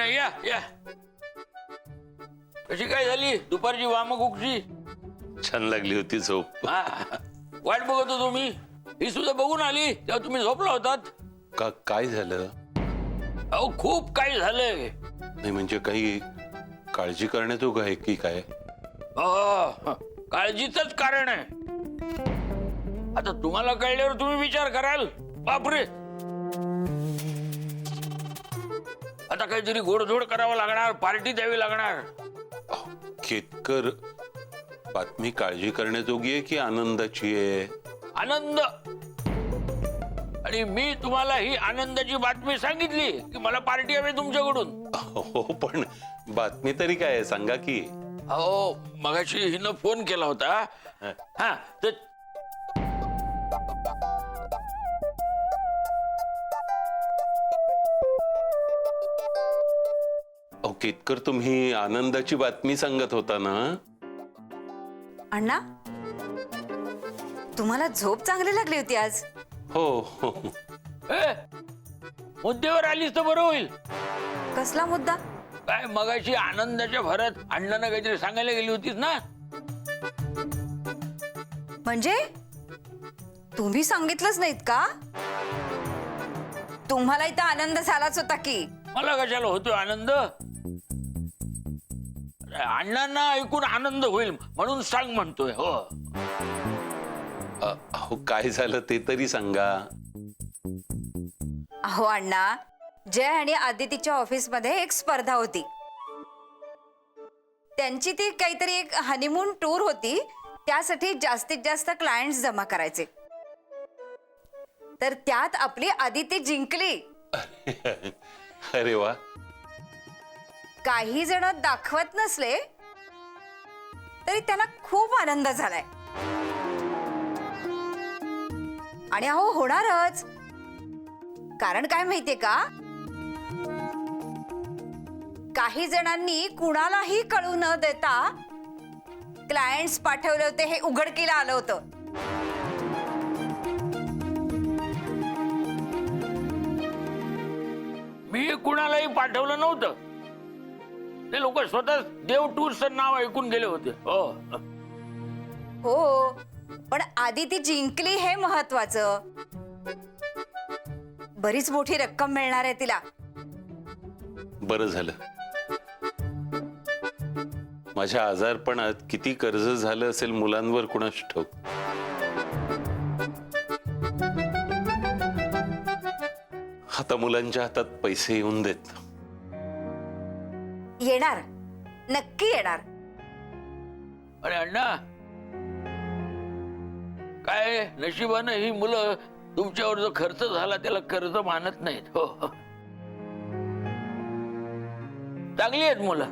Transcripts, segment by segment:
या या. कशी काय झाली दुपारची वामकुक्षी? छान लागली होती झोप. वाट बघत होतो मी. ही सुद्धा बघून आली तेव्हा तुम्ही झोपला होतात. काय झालं? अहो खूप काही झालंय. नाही म्हणजे काही काळजी करण्यात उगा आहे की काय? काळजीचंच कारण आहे. आता तुम्हाला कळल्यावर तुम्ही विचार कराल. बापरे, आता काहीतरी गोडधोड करावं लागणार, पार्टी द्यावी लागणार. केतकर, बातमी काळजी करण्याजोगी आहे की आनंदाची आहे? आनंद. आणि मी तुम्हाला ही आनंदाची बातमी सांगितली की मला पार्टी हवी तुमच्याकडून. हो पण बातमी तरी काय आहे सांगा की. अहो मगाशी हिनं फोन केला होता. हा तर केतकर, तुम्ही आनंदाची बातमी सांगत होता ना? अण्णा, तुम्हाला झोप चांगली लागली होती आज. हो. मुद्द्यावर आलीस तर बरं होईल. कसला मुद्दा? काय मगाशी आनंदाच्या भरात अण्णांना काहीतरी सांगायला गेली होतीस ना? म्हणजे तुम्ही सांगितलंच नाहीत का? तुम्हाला इथं आनंद झालाच होता की. मला कशाला होतोय आनंद? अण्णांना ऐकून आनंद होईल म्हणून सांग म्हणतोय. हो. अहो काय झालं ते तरी सांगा. अहो अण्णा, जय आणि आदितीच्या ऑफिस मध्ये एक स्पर्धा होती. त्यांची ती काहीतरी एक हनीमून टूर होती. त्यासाठी जास्तीत जास्त क्लायंट्स जमा करायचे. तर त्यात आपली आदिती जिंकली. अरे वा. काही जण दाखवत नसले तरी त्याला खूप आनंद झालाय. आणि अहो होणारच. कारण काय माहितीये का, काही जणांनी कुणालाही कळू न देता क्लायंट्स पाठवले होते. हे उघडकीला आलं होतं. मी कुणालाही पाठवलं नव्हतं. ते लोक स्वतः देव टूरचं नाव ऐकून गेले होते. हो, पण आदिती जिंकली हे महत्वाचं. बरीच मोठी रक्कम मिळणार आहे तिला. बरं झालं. माझ्या आजारपणात किती कर्ज झालं असेल मुलांवर कुणास ठाऊक. आता मुलांच्या हातात पैसे येऊन देत. येणार, नक्की येणार. अरे अण्णा, काय नशिबानं ही मुलं तुमच्यावर जो खर्च झाला त्याला कर्ज मानत नाहीत. हो, चांगली आहेत मुलं.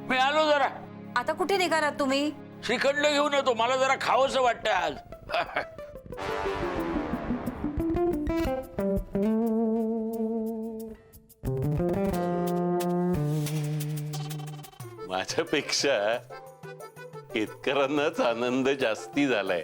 मी आलो जरा. आता कुठे निघालात तुम्ही? श्रीखंड घेऊन येतो. मला जरा खावंसं वाटतंय आज. माझ्यापेक्षा केतकरांनाच आनंद जास्ती झालाय.